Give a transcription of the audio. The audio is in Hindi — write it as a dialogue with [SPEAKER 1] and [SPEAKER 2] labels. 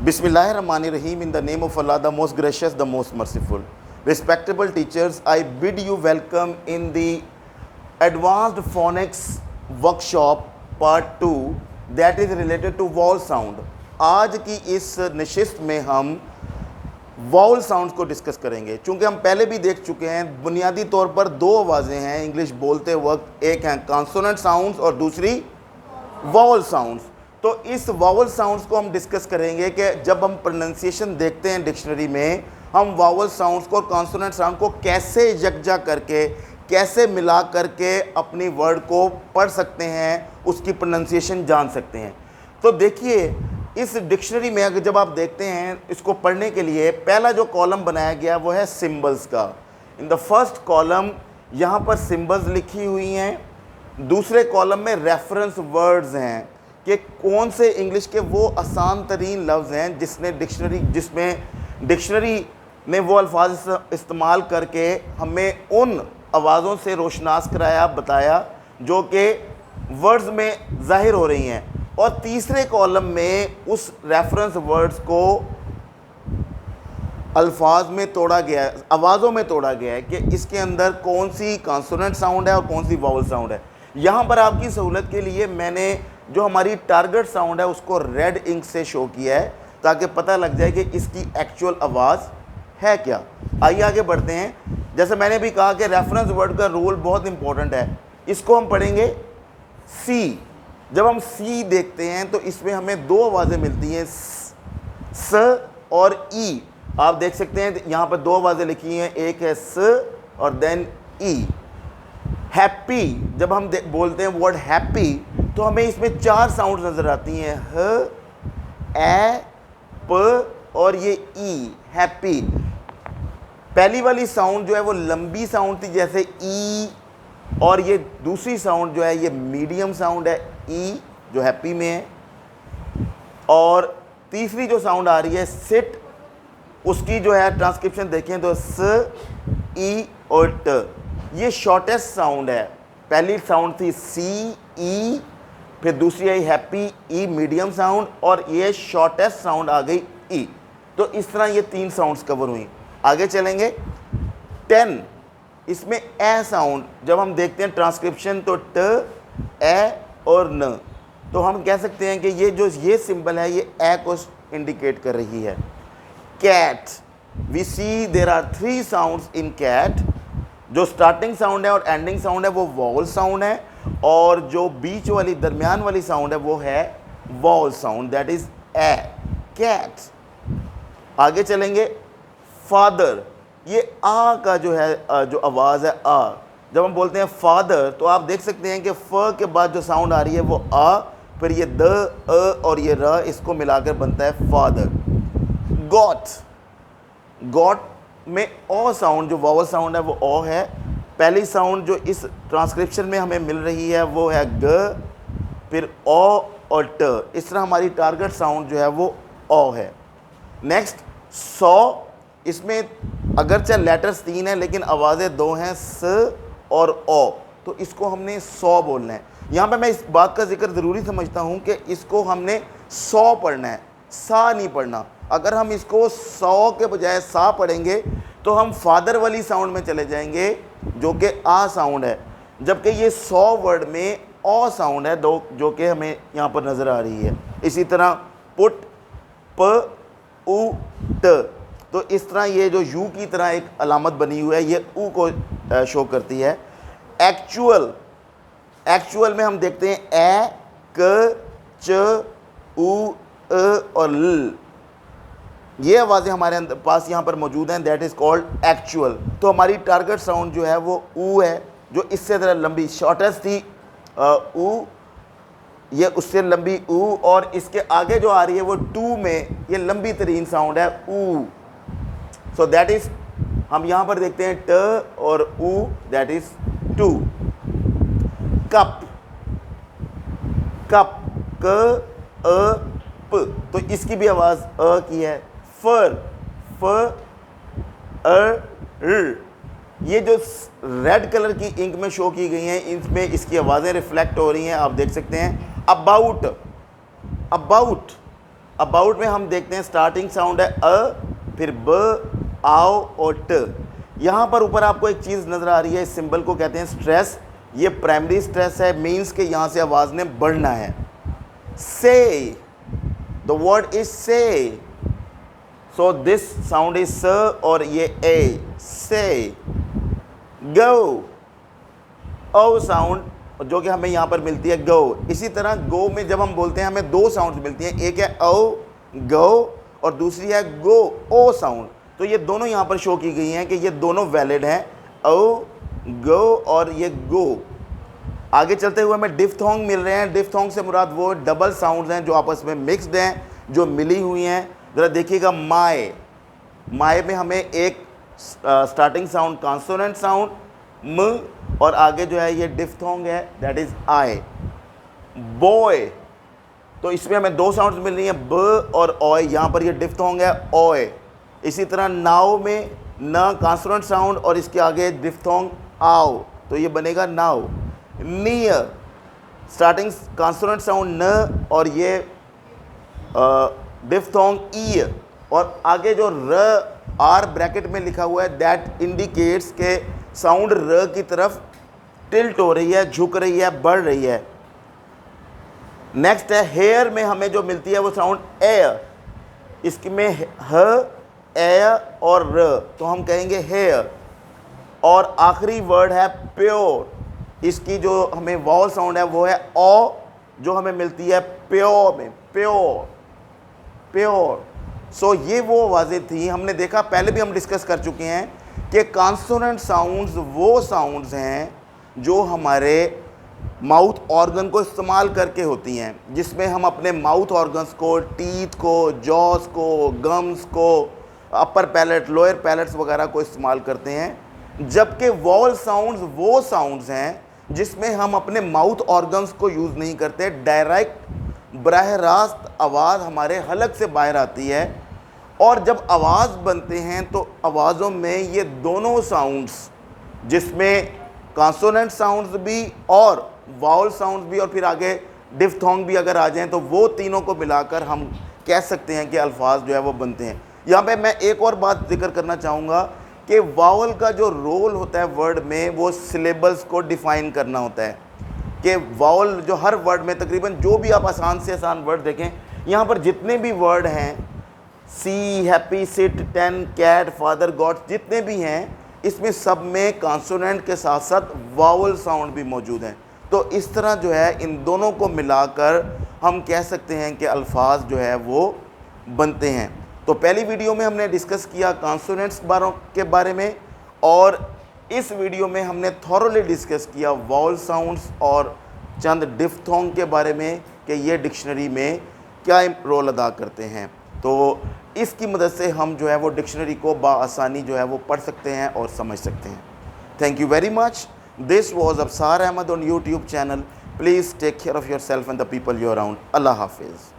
[SPEAKER 1] Bismillahirrahmanirrahim. In the name of Allah, the most gracious, the most merciful. Respectable teachers, I bid you welcome in the Advanced Phonics Workshop Part 2 that is related to vowel sound. आज की इस नशिस्त में हम वाउल साउंड्स को डिस्कस करेंगे। चूँकि हम पहले भी देख चुके हैं, बुनियादी तौर पर दो आवाज़ें हैं इंग्लिश बोलते वक्त, एक हैं कॉन्सोनेंट साउंड्स और दूसरी वाउल साउंड्स। तो इस वाउल साउंड्स को हम डिस्कस करेंगे कि जब हम प्रोनाउंसिएशन देखते हैं डिक्शनरी में, हम वाउल साउंड्स को और कॉन्सोनेंट साउंड को कैसे यकजा करके, कैसे मिला करके अपनी वर्ड को पढ़ सकते हैं, उसकी प्रोनाउंसिएशन जान सकते हैं। तो देखिए, इस डिक्शनरी में अगर जब आप देखते हैं, इसको पढ़ने के लिए पहला जो कॉलम बनाया गया वो है सिंबल्स का। इन द फर्स्ट कॉलम यहाँ पर सिंबल्स लिखी हुई हैं। दूसरे कॉलम में रेफरेंस वर्ड्स हैं कि कौन से इंग्लिश के वो आसान तरीन लफ्ज़ हैं जिसमें डिक्शनरी ने वो अल्फाज इस्तेमाल करके हमें उन आवाज़ों से रोशनास कराया, बताया जो कि वर्ड्स में ज़ाहिर हो रही हैं। और तीसरे कॉलम में उस रेफरेंस वर्ड्स को अल्फाज में तोड़ा गया है, आवाज़ों में तोड़ा गया है कि इसके अंदर कौन सी कॉन्सोनेंट साउंड है और कौन सी वावल साउंड है। यहाँ पर आपकी सहूलत के लिए मैंने जो हमारी टारगेट साउंड है उसको रेड इंक से शो किया है ताकि पता लग जाए कि इसकी एक्चुअल आवाज़ है क्या। आइए आगे बढ़ते हैं। जैसे मैंने भी कहा कि रेफरेंस वर्ड का रोल बहुत इंपॉर्टेंट है। इसको हम पढ़ेंगे सी। जब हम सी देखते हैं तो इसमें हमें दो आवाज़ें मिलती हैं, स और ई। आप देख सकते हैं यहाँ पर दो आवाज़ें लिखी हैं, एक है स और देन ई। हैप्पी, जब हम बोलते हैं वर्ड हैप्पी तो हमें इसमें चार साउंड नज़र आती हैं, ह, ए, प और ये ई, हैप्पी। पहली वाली साउंड जो है वो लंबी साउंड थी जैसे ई, और ये दूसरी साउंड जो है ये मीडियम साउंड है, ई, जो हैप्पी में है। और तीसरी जो साउंड आ रही है सिट, उसकी जो है ट्रांसक्रिप्शन देखें तो स, ई और ट। ये शॉर्टेस्ट साउंड है। पहली साउंड थी सी, ई, फिर दूसरी आई हैप्पी, ई मीडियम साउंड, और ये शॉर्टेस्ट साउंड आ गई ई। तो इस तरह ये तीन साउंड्स कवर हुई। आगे चलेंगे। 10, इसमें ए साउंड जब हम देखते हैं ट्रांसक्रिप्शन तो ट, ए और न, तो हम कह सकते हैं कि ये सिंबल है ये ए को इंडिकेट कर रही है। Cat, we see there are 3 sounds in cat. जो स्टार्टिंग साउंड है और एंडिंग साउंड है वो वॉवल साउंड है, और जो बीच वाली दरमियान वाली साउंड है वो है vowel sound, that is A, cat. आगे चलेंगे। फादर, ये आ का जो है जो आवाज़ है आ, जब हम बोलते हैं फादर तो आप देख सकते हैं कि फ के बाद जो साउंड आ रही है वो आ, फिर ये द, अ और ये र, इसको मिलाकर बनता है फादर। गॉट, गॉट में ओ साउंड, जो वावल साउंड है वो ओ है। पहली साउंड जो इस ट्रांसक्रिप्शन में हमें मिल रही है वो है ग, फिर ओ और ट। इस तरह हमारी टारगेट साउंड जो है वो ओ है। नेक्स्ट, सौ, इसमें अगरचे लेटर्स 3 हैं लेकिन आवाज़ें 2 हैं, स और ओ, तो इसको हमने 100 बोलना है। यहाँ पे मैं इस बात का जिक्र ज़रूरी समझता हूँ कि इसको हमने 100 पढ़ना है, सा नहीं पढ़ना। अगर हम इसको 100 के बजाय सा पढ़ेंगे तो हम फादर वाली साउंड में चले जाएंगे जो कि आ साउंड है, जबकि ये 100 वर्ड में ओ साउंड है दो, जो कि हमें यहाँ पर नज़र आ रही है। इसी तरह पुट, प, उ, ट, तो इस तरह ये जो यू की तरह एक अलामत बनी हुई है ये ऊ को शो करती है। एक्चुअल, एक्चुअल में हम देखते हैं ए, क, च, उ, अ और ल, ये आवाज़ें हमारे अंदर पास यहाँ पर मौजूद हैं, दैट इज़ कॉल्ड एक्चुअल। तो हमारी टारगेट साउंड जो है वो ऊ है, जो इससे ज़रा लंबी, शॉर्टेस्ट थी ऊ, ये उससे लंबी ऊ, और इसके आगे जो आ रही है वो टू में ये लंबी तरीन साउंड है ऊ। सो दैट इज़, हम यहाँ पर देखते हैं ट और ऊ, that is to. Cup, cup, क, अ, प, तो इसकी भी आवाज़ अ की है। फर, फ, र, ये जो रेड कलर की इंक में शो की गई हैं इसमें इसकी आवाज़ें रिफ्लेक्ट हो रही हैं, आप देख सकते हैं। अबाउट, अबाउट, अबाउट में हम देखते हैं स्टार्टिंग साउंड है अ, फिर ब, आओ और ट। यहाँ पर ऊपर आपको एक चीज़ नज़र आ रही है, इस सिंबल को कहते हैं स्ट्रेस। ये प्राइमरी स्ट्रेस है, मीन्स के यहाँ से आवाज़ ने बढ़ना है। से, द वर्ड इज से, सो दिस साउंड इज स और ये ए, से। गो, ओ साउंड जो कि हमें यहाँ पर मिलती है गो। इसी तरह गो में जब हम बोलते हैं हमें दो साउंड्स मिलती हैं, एक है ओ गो और दूसरी है गो, ओ साउंड। तो ये दोनों यहाँ पर शो की गई हैं कि ये दोनों वैलिड हैं, ओ गो और ये गो। आगे चलते हुए हमें डिफ्थोंग मिल रहे हैं। डिफ्थोंग से मुराद वो डबल साउंड्स हैं जो आपस में मिक्स्ड हैं, जो मिली हुई हैं। ज़रा देखिएगा, माए, माए में हमें एक स्टार्टिंग साउंड कॉन्सोनेंट साउंड म और आगे जो है ये डिफ्थोंग है, दैट इज़ आई। बॉय, तो इसमें हमें दो साउंड्स मिल रही हैं, ब और ओय। यहाँ पर ये डिफ्थोंग है ओय। इसी तरह नाव में न कॉन्सोनेंट साउंड और इसके आगे डिफ्थोंग आओ, तो ये बनेगा नाव। नियर, स्टार्टिंग कॉन्सोनेंट साउंड न और ये डिफ्थोंग ई और आगे जो र आर ब्रैकेट में लिखा हुआ है, दैट इंडिकेट्स के साउंड र की तरफ टिल्ट हो रही है, झुक रही है, बढ़ रही है। नेक्स्ट है हेयर में हमें जो मिलती है वो साउंड एयर। इसमें ह, एयर और र, तो हम कहेंगे हेयर। और आखिरी वर्ड है प्योर। इसकी जो हमें वॉवल साउंड है वो है ओ, जो हमें मिलती है प्योर में, प्योर, प्योर। सो ये वो आवाज़ें थी, हमने देखा पहले भी हम डिस्कस कर चुके हैं कि कॉन्सोनेंट साउंड्स वो साउंड्स हैं जो हमारे माउथ ऑर्गन को इस्तेमाल करके होती हैं, जिसमें हम अपने माउथ ऑर्गन्स को, टीथ को, जॉस को, गम्स को, अपर पैलेट, लोअर पैलेट्स वगैरह को इस्तेमाल करते हैं। जबकि वॉवल साउंड्स वो साउंड्स हैं जिसमें हम अपने माउथ ऑर्गन्स को यूज़ नहीं करते, डायरेक्ट बराह रास्त आवाज़ हमारे हलक से बाहर आती है। और जब आवाज़ बनते हैं तो आवाज़ों में ये दोनों साउंड्स, जिसमें कॉन्सोनेंट साउंड्स भी और वाउल साउंड्स भी और फिर आगे डिफ्थोंग भी अगर आ जाएं, तो वो तीनों को मिलाकर हम कह सकते हैं कि अल्फाज जो है वो बनते हैं। यहाँ पे मैं एक और बात जिक्र करना चाहूँगा कि वावल का जो रोल होता है वर्ड में, वो सिलेबल्स को डिफ़ाइन करना होता है। कि वावल जो हर वर्ड में तकरीबन जो भी आप आसान से आसान वर्ड देखें, यहाँ पर जितने भी वर्ड हैं, see, happy, sit, 10, cat, father, god, जितने भी हैं, इसमें सब में कॉन्सोनेंट के साथ साथ वावल साउंड भी मौजूद हैं। तो इस तरह जो है इन दोनों को मिलाकर हम कह सकते हैं कि अल्फाज जो है वो बनते हैं। तो पहली वीडियो में हमने डिस्कस किया कॉन्सोनेंट्स के बारे में, और इस वीडियो में हमने थॉरोली डिस्कस किया वावल साउंड्स और चंद डिफ्थोंग के बारे में कि ये डिक्शनरी में क्या रोल अदा करते हैं। तो इसकी मदद से हम जो है वो डिक्शनरी को बाआसानी जो है वो पढ़ सकते हैं और समझ सकते हैं। Thank you very much. This was Afsar Ahmad on YouTube channel. Please take care of yourself and the people you around. अल्लाह हाफिज़।